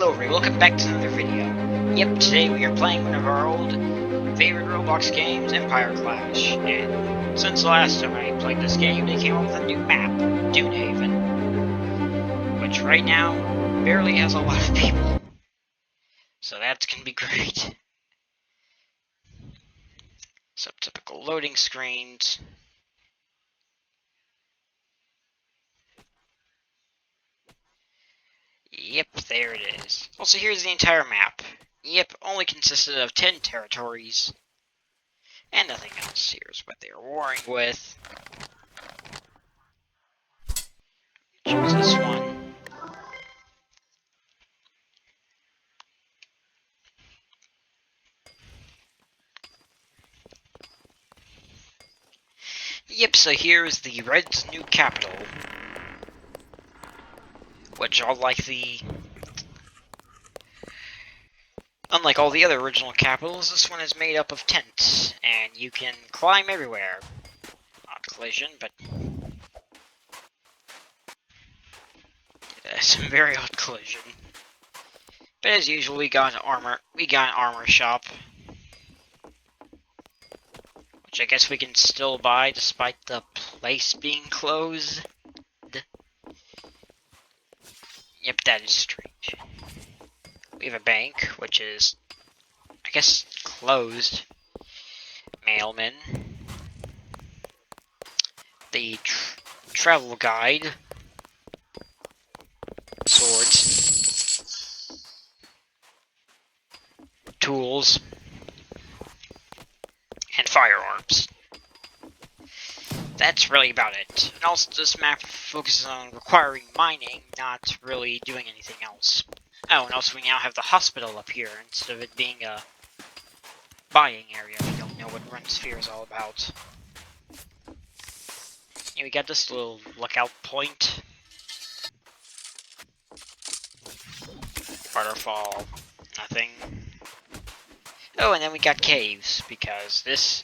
Hello everybody, welcome back to another video. Yep, today we are playing one of our old favorite Roblox games, Empire Clash. And since the last time I played this game, they came up with a new map, Dunehaven. Which right now, barely has a lot of people. So that's gonna be great. Some typical loading screens. Yep, there it is. Also, here's the entire map. Yep, only consisted of 10 territories. And nothing else. Here's what they're warring with. Choose this one. Yep, so here's the Red's new capital. Which, unlike all the other original capitals, this one is made up of tents, and you can climb everywhere. Not collision, but some very odd collision. But as usual, we got an armor shop, which I guess we can still buy despite the place being closed. Yep, that is strange. We have a bank, which is, I guess, closed. Mailman. The travel guide. Swords. Tools. And firearms. That's really about it. And also, this map focuses on requiring mining, not really doing anything else. Oh, and also we now have the hospital up here, instead of it being a buying area. We don't know what Run Sphere is all about. And we got this little lookout point. Waterfall. Nothing. Oh, and then we got caves, because this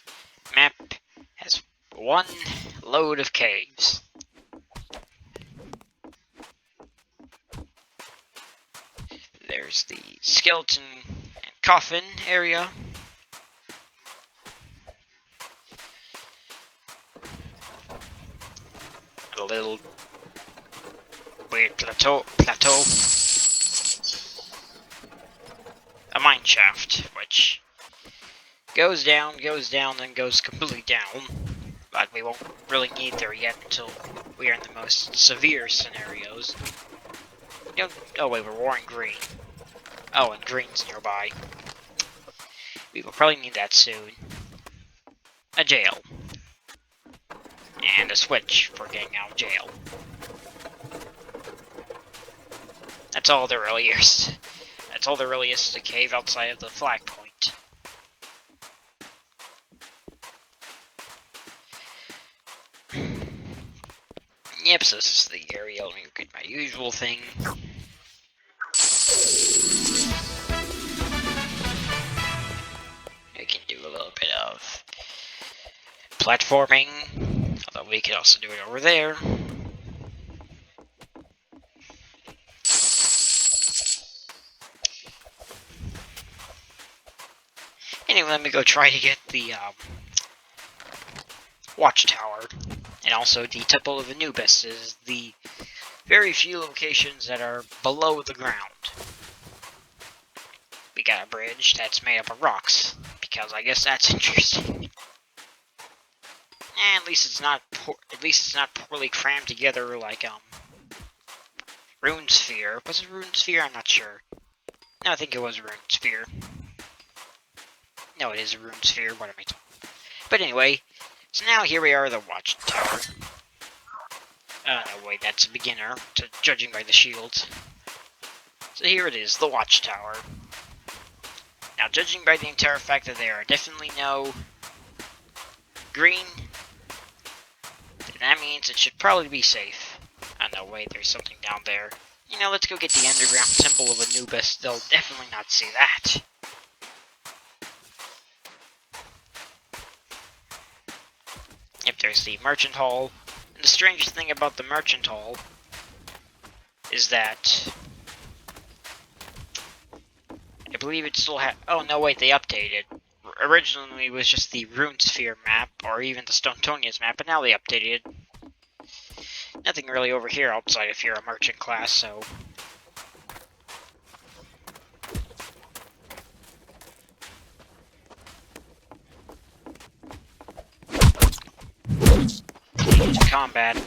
map has one load of caves. There's the skeleton and coffin area. A little weird plateau. A mine shaft, which goes down, then goes completely down. But we won't really need there yet until we are in the most severe scenarios. Oh wait, we're warring green. Oh, and green's nearby. We will probably need that soon. A jail. And a switch for getting out of jail. That's all there really is. That's all there really is to the cave outside of the flag point. Yep, so this is the area. Let me get my usual thing. We can do a little bit of platforming, although we could also do it over there. Anyway, let me go try to get the watchtower, and also the Temple of Anubis is the very few locations that are below the ground. We got a bridge that's made up of rocks, because I guess that's interesting. And at least it's not poorly crammed together like Rune Sphere. Was it Rune Sphere? I'm not sure. No, I think it was Rune Sphere. No, it is a Rune Sphere. What am I talking about? But anyway, so now here we are at the watchtower. No, wait, that's a beginner, judging by the shields. So here it is, the watchtower. Now, judging by the entire fact that there are definitely no green, then that means it should probably be safe. Oh, no, wait, there's something down there. You know, let's go get the underground Temple of Anubis. They'll definitely not see that. Yep, there's the Merchant Hall. And the strangest thing about the Merchant Hall is that believe it still had... Oh, no, wait, they updated. Originally, it was just the Runesphere map, or even the Stontonians map, but now they updated. Nothing really over here outside if you're a merchant class, so... Into combat.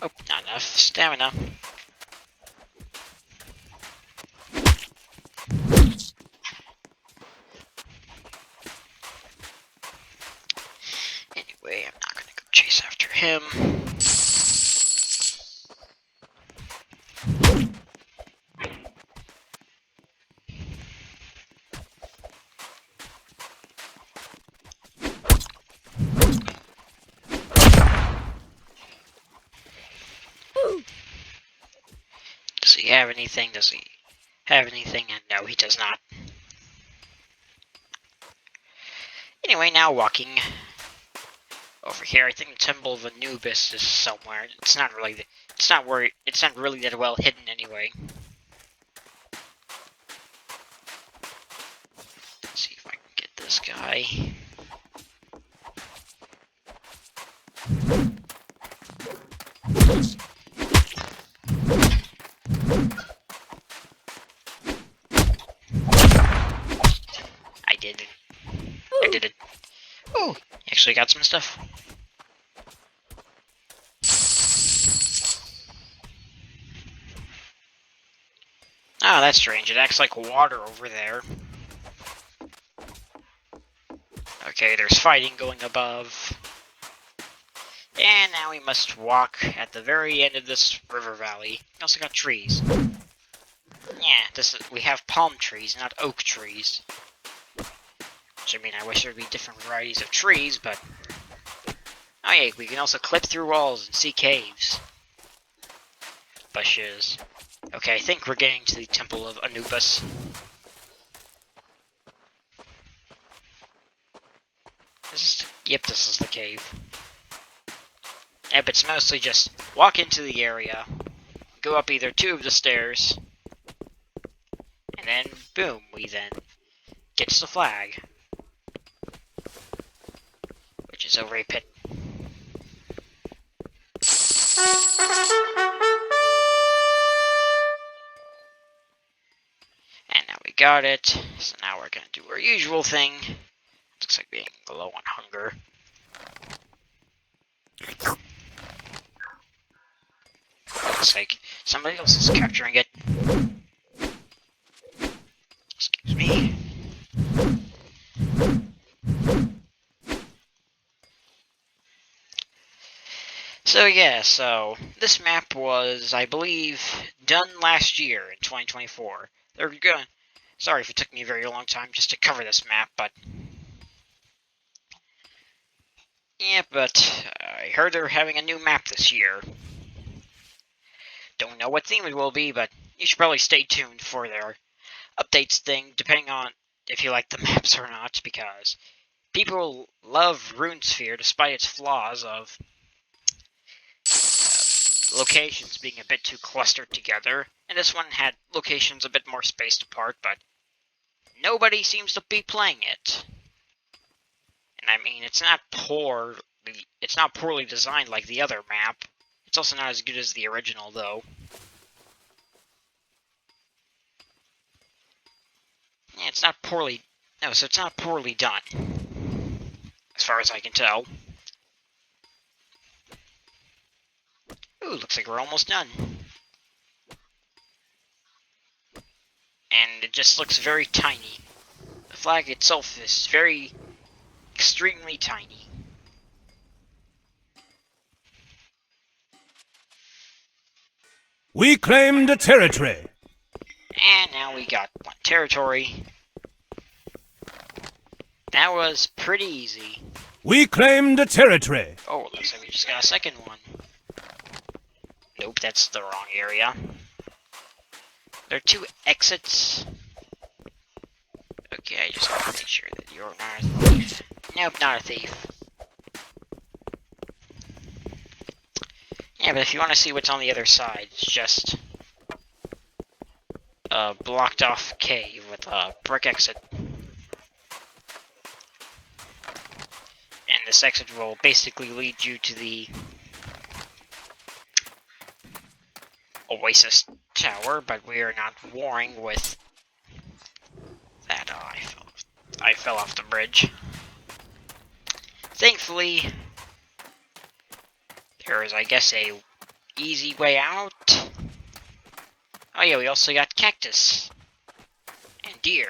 Oh, not enough stamina. Anyway, I'm not gonna go chase after him. Does he have anything? Does he have anything? And no, he does not. Anyway, now walking over here. I think the Temple of Anubis is somewhere. It's not really it's not really that well hidden anyway. Let's see if I can get this guy. I did it. Oh, actually got some stuff. Oh, that's strange. It acts like water over there. Okay, there's fighting going above. And now we must walk at the very end of this river valley. We also got trees. Yeah, we have palm trees, not oak trees. Which, I mean, I wish there'd be different varieties of trees, but... Oh yeah, we can also clip through walls and see caves. Bushes. Okay, I think we're getting to the Temple of Anubis. Yep, this is the cave. Yep, it's mostly just walk into the area, go up either two of the stairs, and then, boom, we then get to the flag. Which is over a pit. And now we got it, so now we're gonna do our usual thing. Looks like being low on hunger. Looks like somebody else is capturing it. Excuse me. So yeah, so this map was, I believe, done last year in 2024. They're good. Sorry if it took me a very long time just to cover this map, but... Yeah, but I heard they're having a new map this year. Don't know what theme it will be, but you should probably stay tuned for their updates thing, depending on if you like the maps or not, because people love Runesphere despite its flaws of locations being a bit too clustered together, and this one had locations a bit more spaced apart, but nobody seems to be playing it. And I mean, it's not poorly designed like the other map. It's also not as good as the original, though. Yeah, it's not poorly... No, so it's not poorly done. As far as I can tell. Ooh, looks like we're almost done. And it just looks very tiny. The flag itself is extremely tiny. We claimed a territory. And now we got one territory. That was pretty easy. We claimed a territory. Oh, looks like we just got a second one. Nope, that's the wrong area. There are two exits. Okay, I just want to make sure that you're not a thief. Nope, not a thief. Yeah, but if you want to see what's on the other side, it's just blocked off cave with a brick exit. And this exit will basically lead you to the Oasis Tower, but we are not warring with that. I fell off the bridge. Thankfully, there is, I guess, a easy way out. Oh yeah, we also got cactus and deer.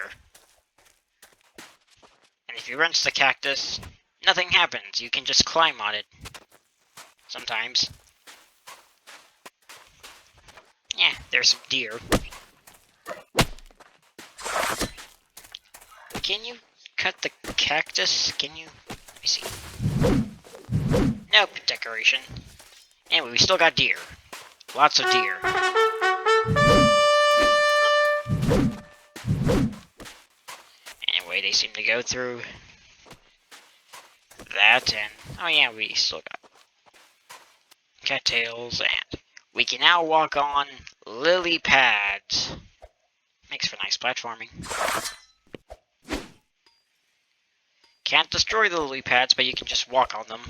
And if you run to the cactus, nothing happens. You can just climb on it. Sometimes. Yeah, there's some deer. Can you cut the cactus? Can you? Let me see. Nope, decoration. Anyway, we still got deer. Lots of deer. Anyway, they seem to go through that, and oh yeah, we still got cattails, and we can now walk on lily pads. Makes for nice platforming. Can't destroy the lily pads, but you can just walk on them.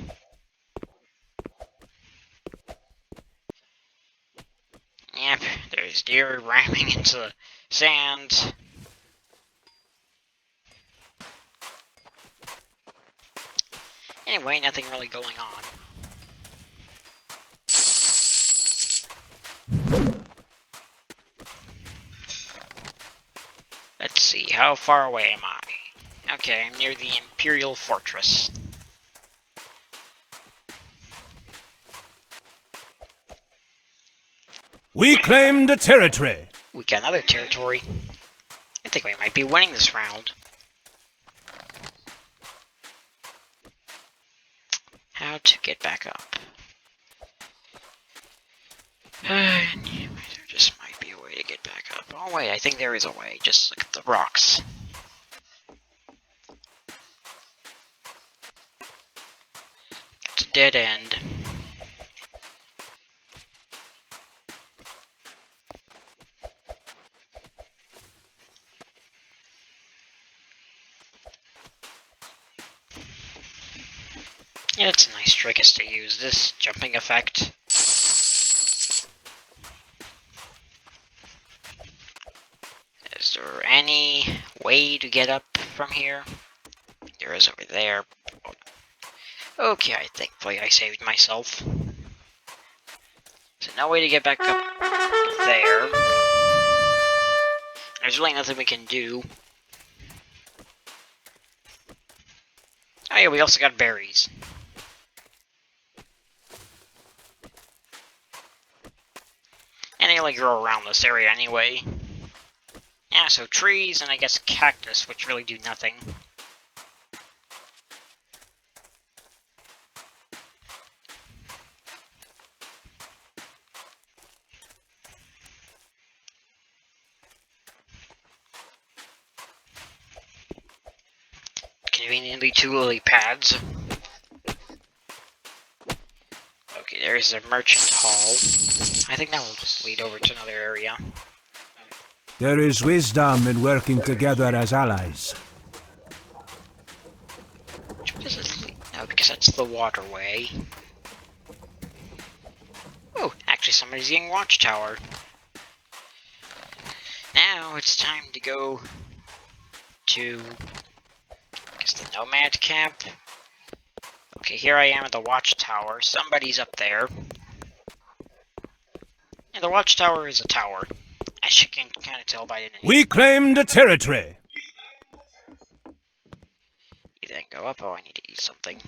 Yep, there's deer ramming into the sand. Anyway, nothing really going on. Let's see, how far away am I? Okay, I'm near the Imperial Fortress. We claim the territory. We got another territory. I think we might be winning this round. How to get back up. There just might be a way to get back up. Oh wait, I think there is a way. Just look at the rocks. It's a dead end. Yeah, it's a nice trick is to use this jumping effect. Is there any way to get up from here? There is over there. Okay, thankfully I saved myself. So no way to get back up there. There's really nothing we can do. Oh yeah, we also got berries. And they like grow around this area anyway. Yeah, so trees and I guess cactus, which really do nothing. Conveniently 2 lily pads. Okay, there's a merchant hall. I think that will just lead over to another area. There is wisdom in working together as allies. Which way does it lead? No, because that's the waterway. Oh, actually somebody's getting watchtower. Now it's time to go to, I guess, the nomad camp. Okay, here I am at the watchtower. Somebody's up there. And the watchtower is a tower, as you can kind of tell by the name. We claim the territory. You then go up. Oh, I need to eat something.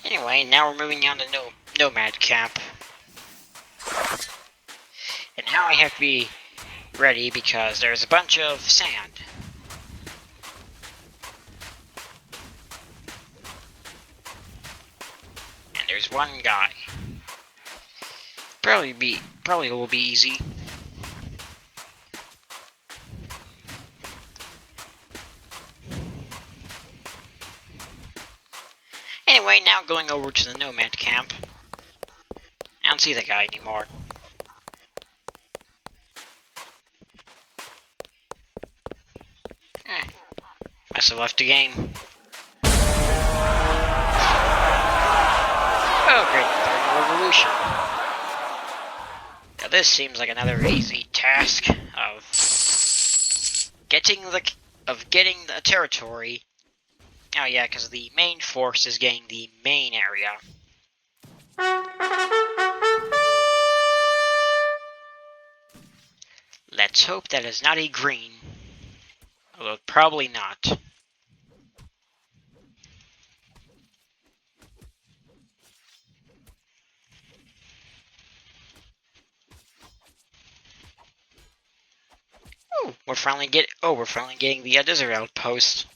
Anyway, now we're moving on to nomad camp. And now I have to be ready because there's a bunch of sand. there's one guy. Probably will be easy. Anyway, now going over to the nomad camp. I don't see the guy anymore. Must have left the game. Oh, great, Third Revolution. Now this seems like another easy task of getting the territory. Oh yeah, because the main force is getting the main area. Let's hope that is not a green. Although probably not. Oh, we're finally getting the desert outpost.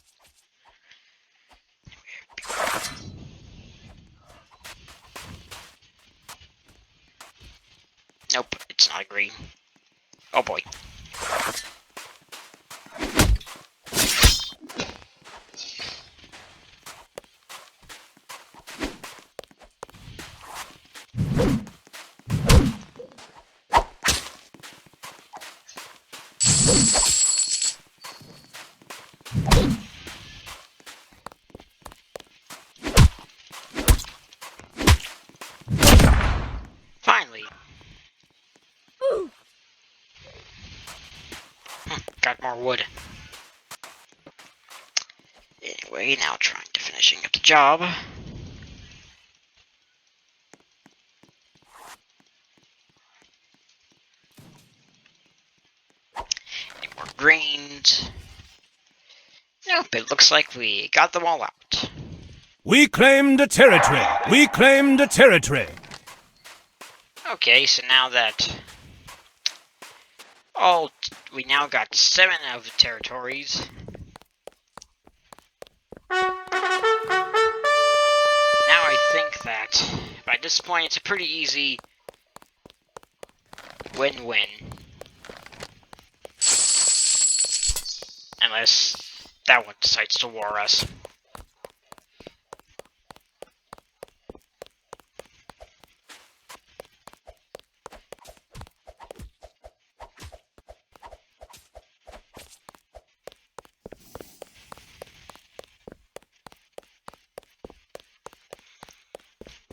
Nope, it's not green. Oh boy. Finally. Got more wood. Anyway, now trying to finishing up the job. Any more greens? Nope, it looks like we got them all out. We claimed a territory! We claimed a territory! Okay, so now that we now got 7 of the territories. Now I think that by this point it's a pretty easy win-win. Unless that one decides to war us.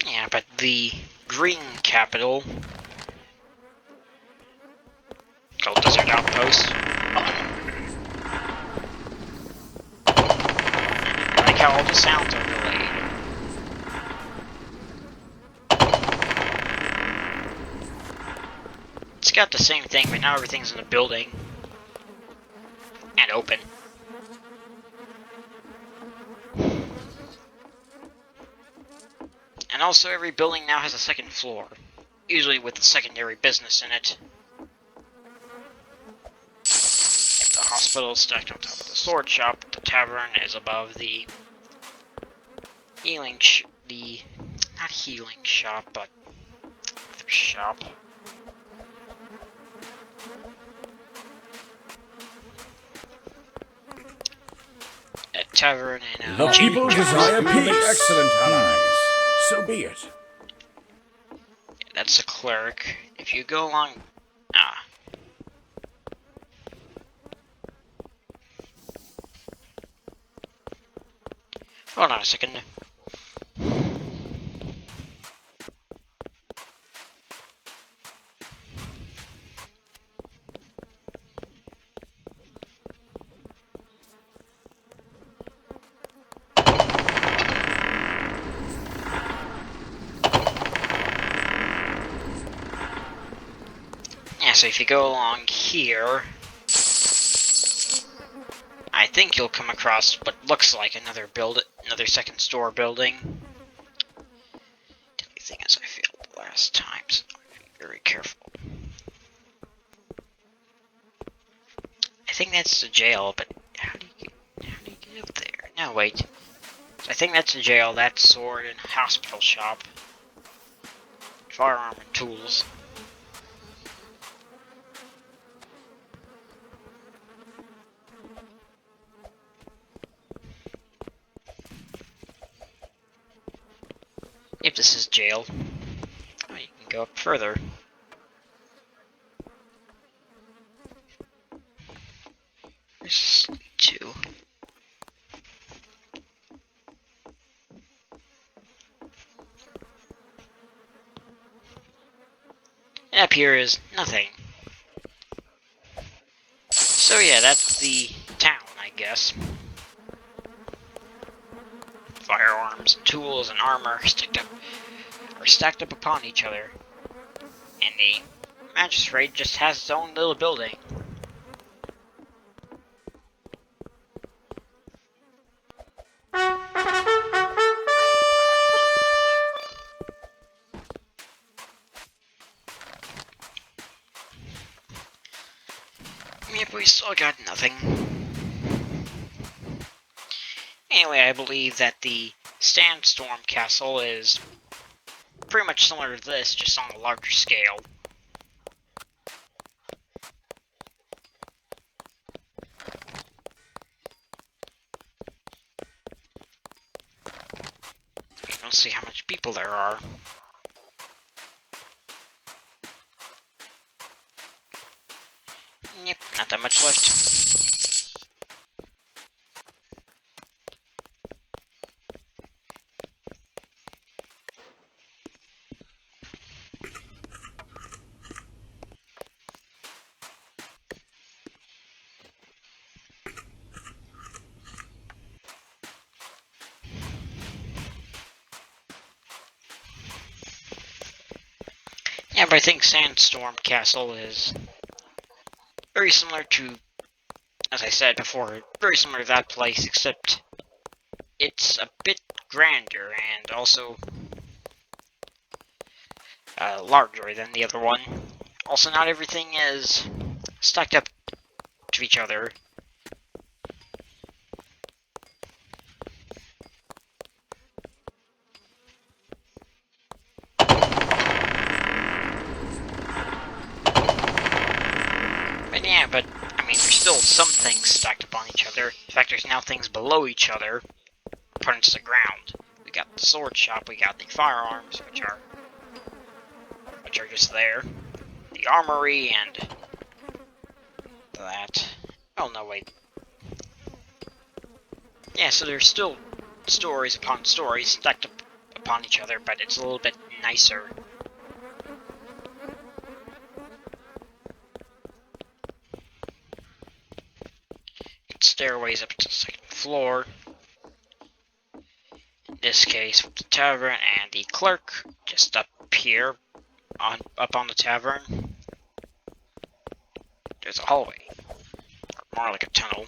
Yeah, but the green capital, called Desert Outpost. I like how all the sounds are delayed. It's got the same thing, but now everything's in a building. And open. And also every building now has a second floor. Usually with a secondary business in it. If the hospital is stacked on top of the sword shop, the tavern is above the not healing shop, but the shop. A tavern and The people desire peace. Excellent allies. So be it. That's a cleric. If you go along... Hold on a second. Yeah, so if you go along here, I think you'll come across what looks like another second store building. The only thing is I failed the last time, so I'll be very careful. I think that's the jail, but how do you get up there? No, wait. So I think that's the jail, that's sword and hospital shop. firearm and tools. If this is jail, oh, you can go up further. There's two. And up here is nothing. So yeah, that's the town, I guess. Firearms, tools, and armor are stacked up upon each other. And the magistrate just has its own little building. Yep, we still got nothing. Anyway, I believe that the Sandstorm Castle is pretty much similar to this, just on a larger scale. Let's see how much people there are. Yep, not that much left. Yeah, but I think Sandstorm Castle is very similar to, as I said before, very similar to that place, except it's a bit grander and also larger than the other one. Also, not everything is stacked up to each other. But yeah, I mean, there's still some things stacked upon each other. In fact, there's now things below each other, put into the ground. We got the sword shop, we got the firearms, which are just there. The armory and that. Oh no, wait. Yeah, so there's still stories upon stories stacked up upon each other, but it's a little bit nicer. Stairways up to the second floor. In this case, with the tavern and the clerk just up here, up on the tavern. There's a hallway, or more like a tunnel.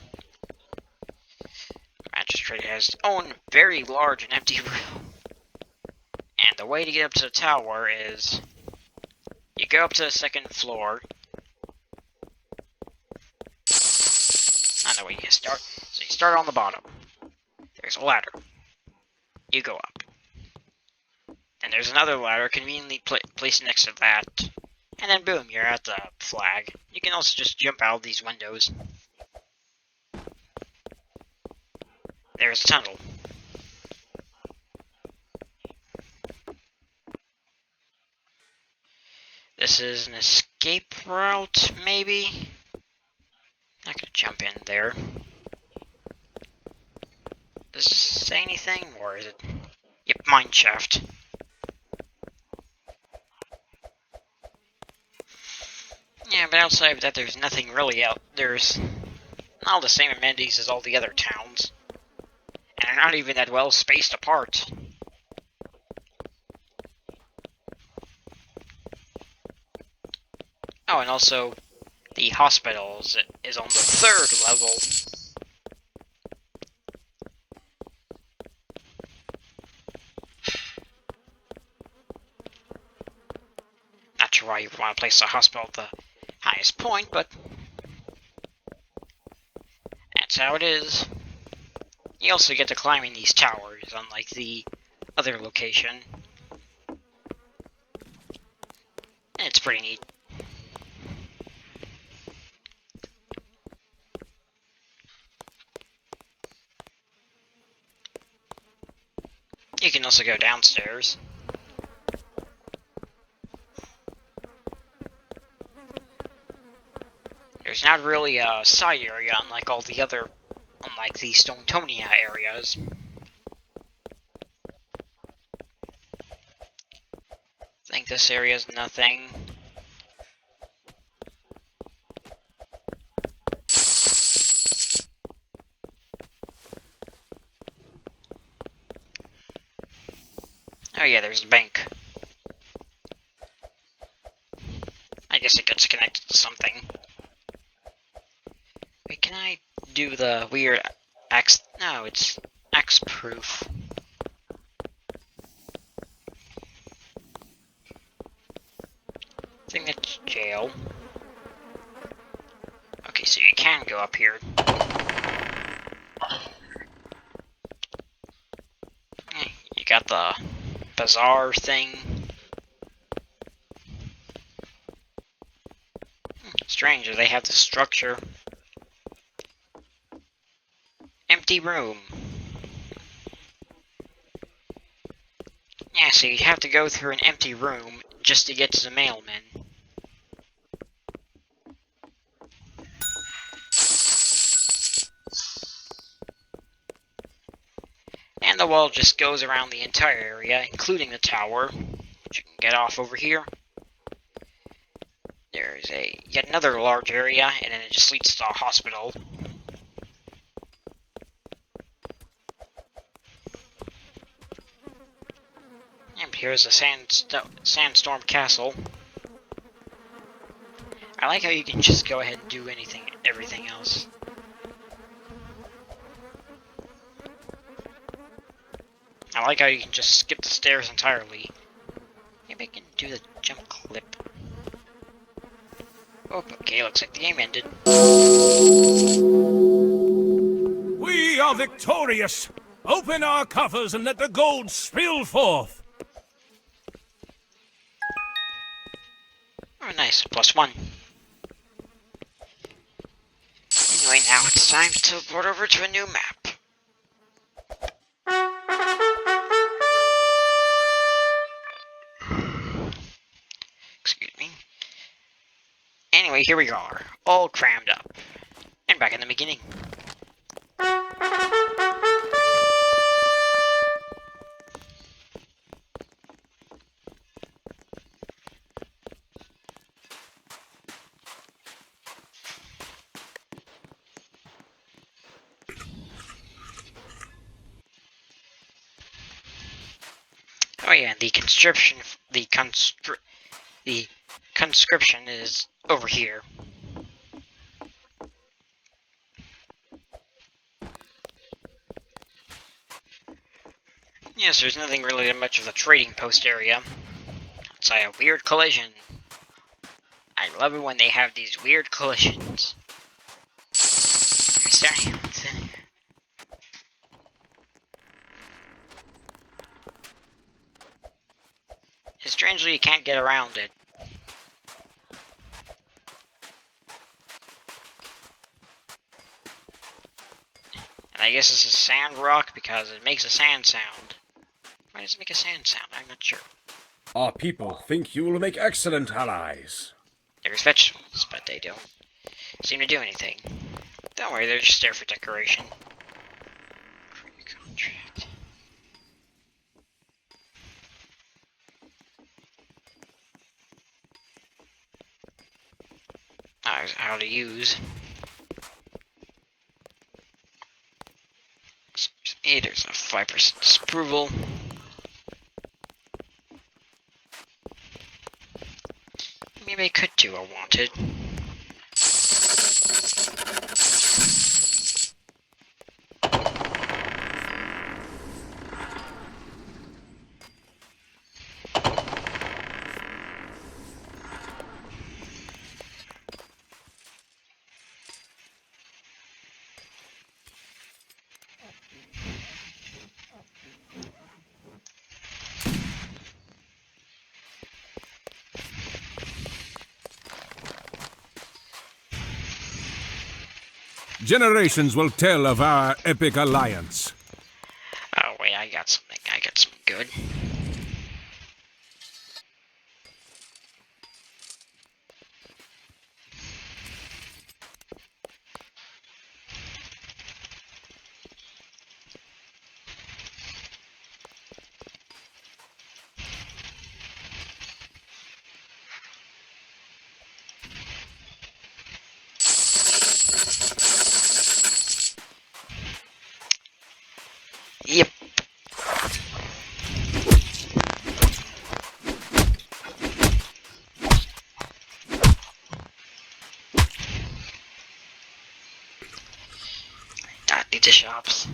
The magistrate has his own very large and empty room. And the way to get up to the tower is you go up to the second floor. I know where you start. So you start on the bottom. There's a ladder. You go up. And there's another ladder conveniently placed next to that. And then boom, you're at the flag. You can also just jump out of these windows. There's a tunnel. This is an escape route, maybe? Not gonna jump in there. Does this say anything, or is it? Yep, mine shaft. Yeah, but outside of that, there's nothing really out. There's not all the same amenities as all the other towns. And they're not even that well spaced apart. Oh, and also, the hospital is on the third level. Not sure why you want to place the hospital at the highest point, but that's how it is. You also get to climbing these towers, unlike the other location. It's pretty neat. You can also go downstairs. There's not really a side area unlike the Stonetonia areas. I think this area is nothing. Oh yeah, there's a bank. I guess it gets connected to something. Wait, can I do the weird axe? No, it's axe proof. I think that's jail. Okay, so you can go up here. You got the bazaar thing. Strange that they have the structure. Empty room. Yeah, so you have to go through an empty room just to get to the mailman. And the wall just goes around the entire area, including the tower, which you can get off over here. There's yet another large area, and then it just leads to a hospital. And here's a sandstorm castle. I like how you can just go ahead and do everything else. I like how you can just skip the stairs entirely. Maybe I can do the jump clip. Oh, okay, looks like the game ended. We are victorious! Open our coffers and let the gold spill forth! Oh, nice. +1. Anyway, now it's time to teleport over to a new map. Excuse me. Anyway, here we are, all crammed up. And back in the beginning. Oh yeah, the conscription is over here. Yes, there's nothing really that much of the trading post area. It's a weird collision. I love it when they have these weird collisions. Sorry. Strangely, you can't get around it. And I guess this is sand rock because it makes a sand sound. Why does it make a sand sound? I'm not sure. Our people think you will make excellent allies. There's vegetables, but they don't seem to do anything. Don't worry, they're just there for decoration. Contract. How to use. There's a 5% disapproval. Maybe I could do a wanted. Generations will tell of our epic alliance. Oh wait, I got something. I got something good. Yep. That needs the shops.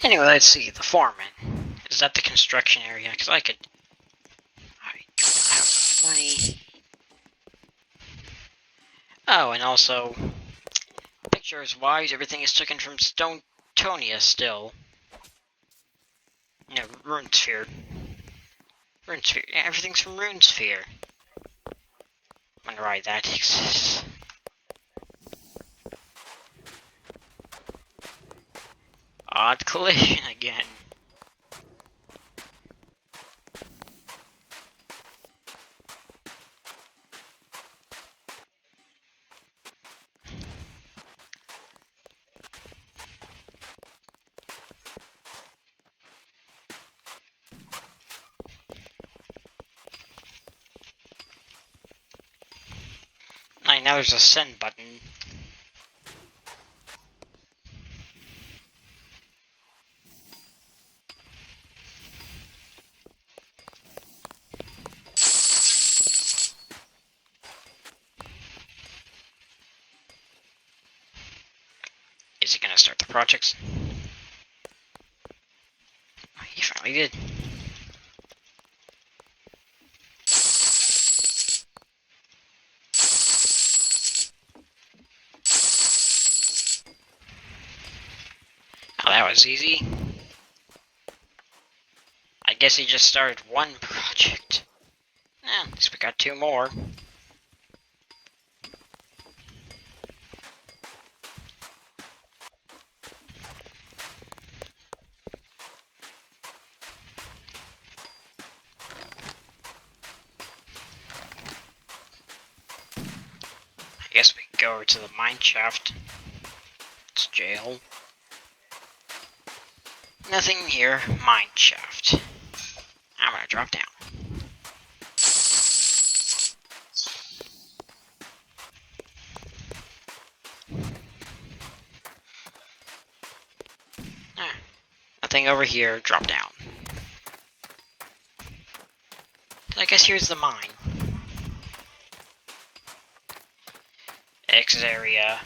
Anyway, let's see. The foreman. Is that the construction area? Because I don't have money. Oh, and also, pictures wise, everything is taken from Stone Tonia still. No, Runesphere. Runesphere. Yeah, everything's from Runesphere. Wonder why that exists. Odd collision again. Now there's a send button. Is he gonna start the projects? Oh, he finally did. Oh, that was easy. I guess he just started one project. At least we got two more. I guess we can go over to the mine shaft. It's jail. Nothing here. Mine shaft. I'm gonna drop down. Nothing over here. Drop down. I guess here's the mine. Exit area.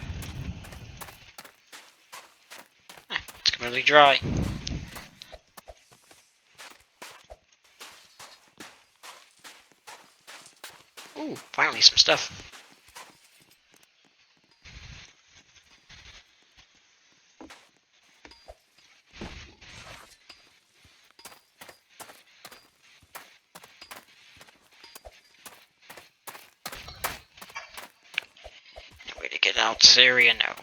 It's completely dry. Ooh, finally some stuff. No way to get out this area, no.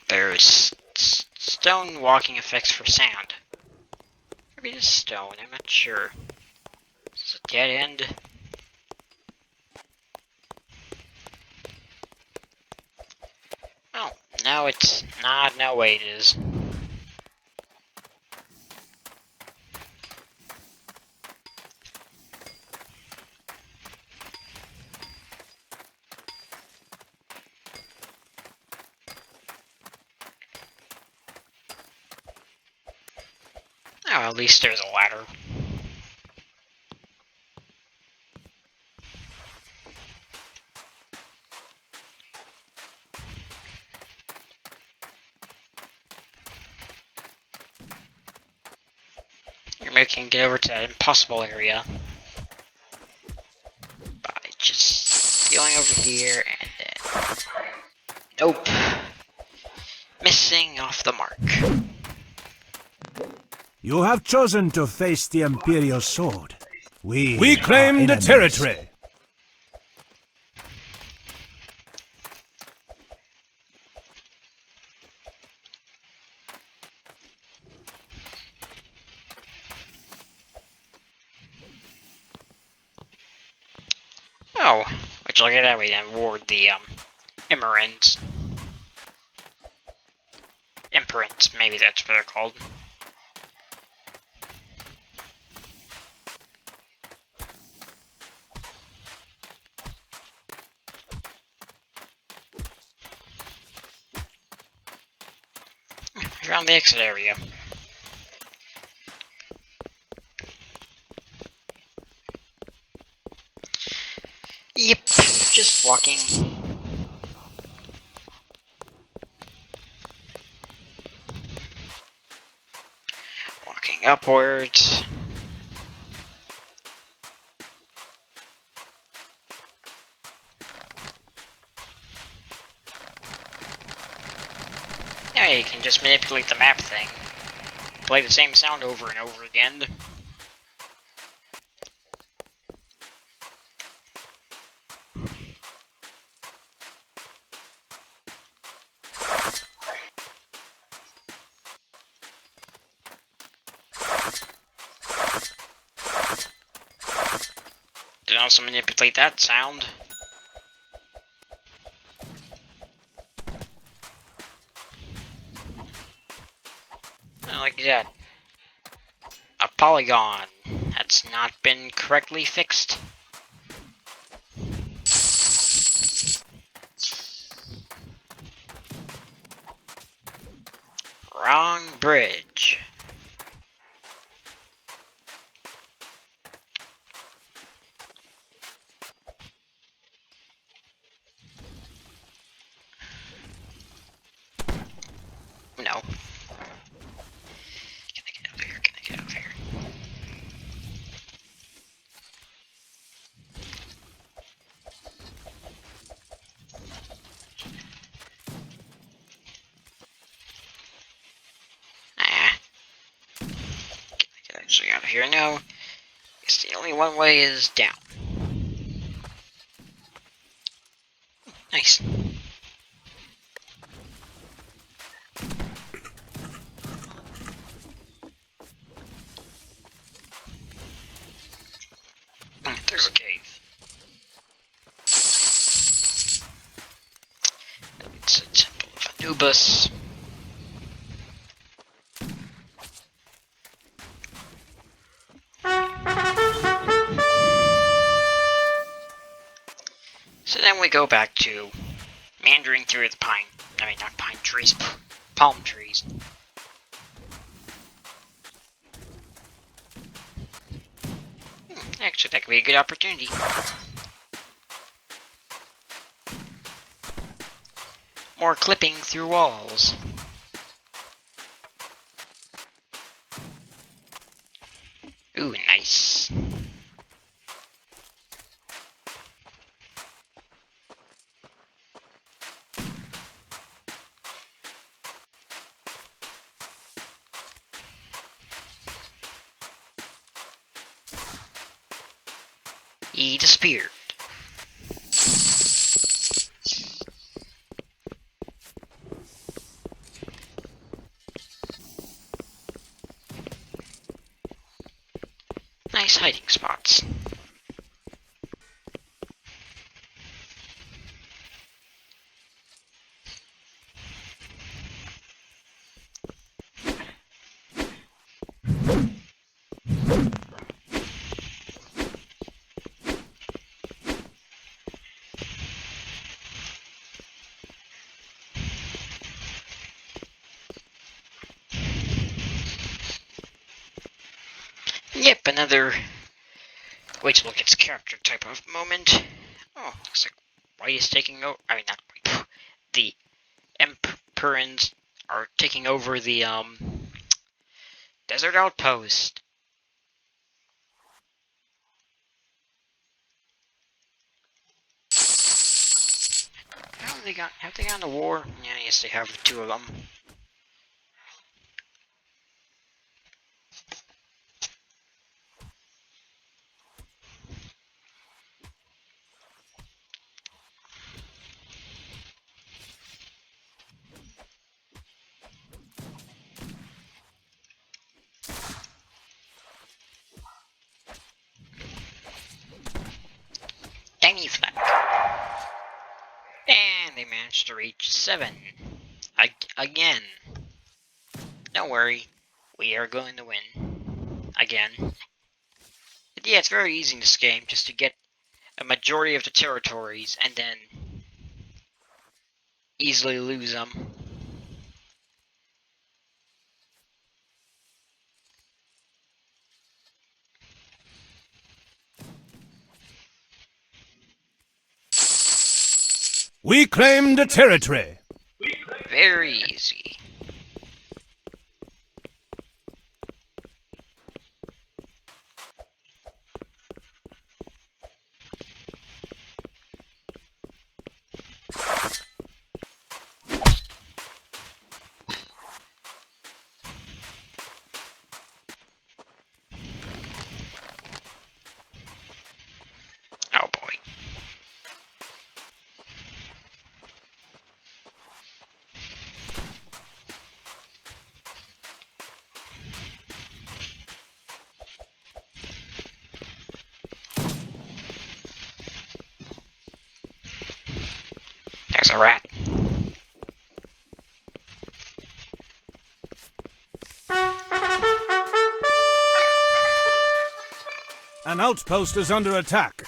There's stone walking effects for sand. Maybe it's stone, I'm not sure. Is it a dead end? Oh, no it's not. No way it is. at least there's a ladder. Maybe we can get over to that impossible area by just going over here and then... Nope. Missing off the mark. You have chosen to face the Imperial sword. We claim the territory. Oh, which look at that way then ward the Immerans. Imperants, maybe that's what they're called. Around the exit area. Yep, just walking. Walking upwards. Yeah, you can just manipulate the map thing. Play the same sound over and over again. Can also manipulate that sound. Like that. A polygon that's not been correctly fixed. Wrong bridge. No. Can I get over here? Can I get over here? Can I get actually out of here? No. Guess the only one way is down. Nice. There's a cave. It's a temple of Anubis. So then we go back to meandering through the not pine trees, palm trees. Actually, that could be a good opportunity. More clipping through walls. Ooh, nice. He disappeared. Nice hiding spots. Yep, another wait till it gets captured type of moment. Oh, looks like White is taking over. I mean, not White. The Emperors are taking over the desert outpost. How have they got? Have they gone to war? Yeah, yes, they have 2 of them. Tiny flag. And they managed to reach 7. Again. Don't worry. We are going to win. Again. But yeah, it's very easy in this game just to get a majority of the territories and then easily lose them. We claimed a territory. Very easy. Oh boy. There's a rat. An outpost is under attack.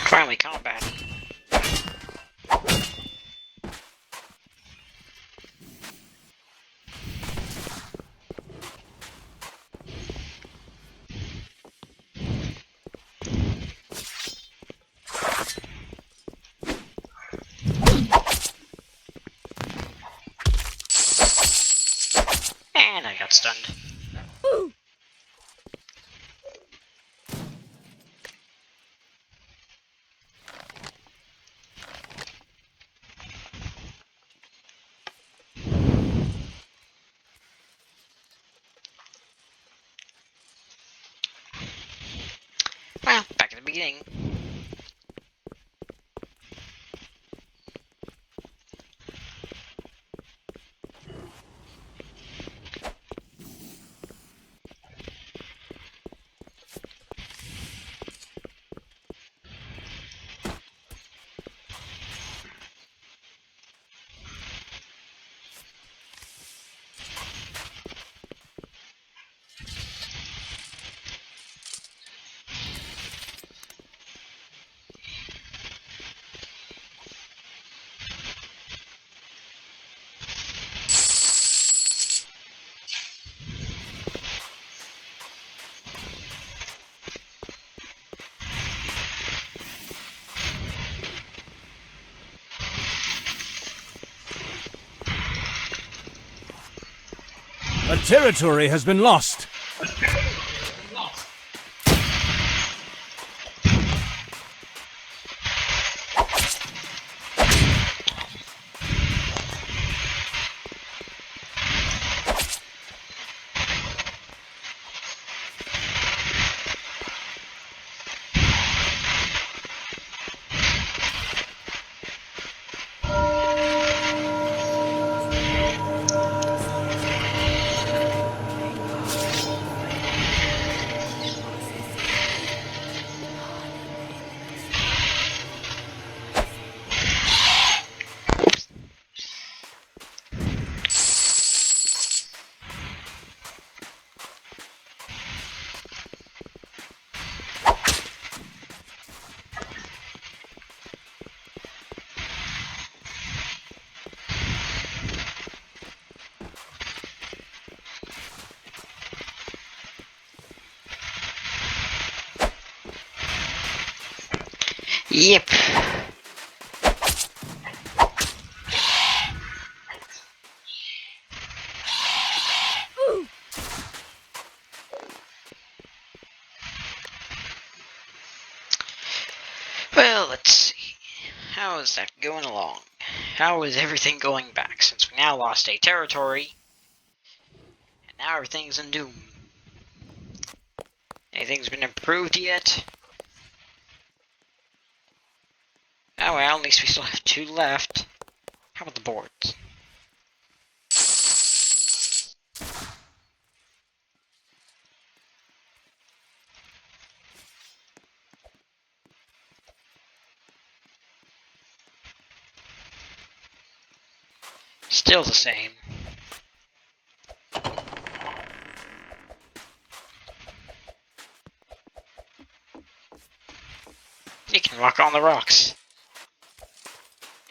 Finally, combat. And I got stunned. Well, back at the beginning. A territory has been lost. Yep. Well, let's see. How is that going along? How is everything going back since we now lost a territory? And now everything's in doom. Anything's been improved yet? Oh well, at least we still have 2 left. How about the boards? Still the same. You can walk on the rocks.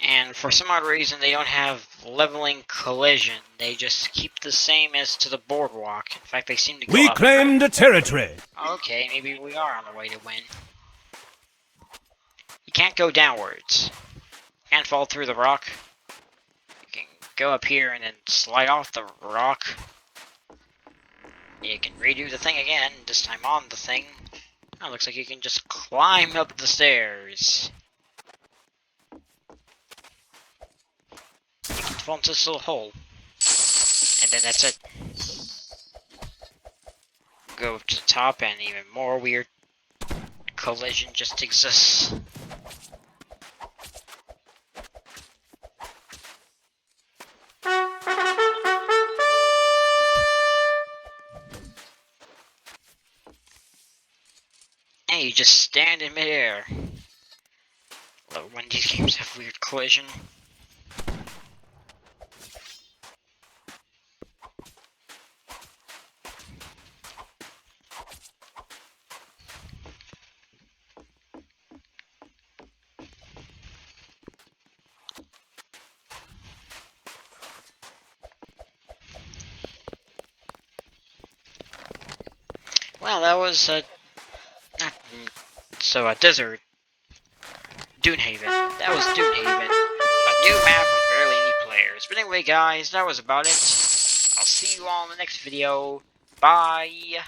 And for some odd reason, they don't have leveling collision. They just keep the same as to the boardwalk. In fact, they seem to go We up. claim the territory. Okay, maybe we are on the way to win. You can't go downwards. You can't fall through the rock. You can go up here and then slide off the rock. You can redo the thing again, this time on the thing. Oh, looks like you can just climb up the stairs. You can fall into this little hole. And then that's it. Go up to the top and even more weird collision just exists. And you just stand in midair. Love when these games have weird collision. Well, that was not so a desert. Dunehaven. That was Dunehaven. A new map with barely any players. But anyway, guys, that was about it. I'll see you all in the next video. Bye.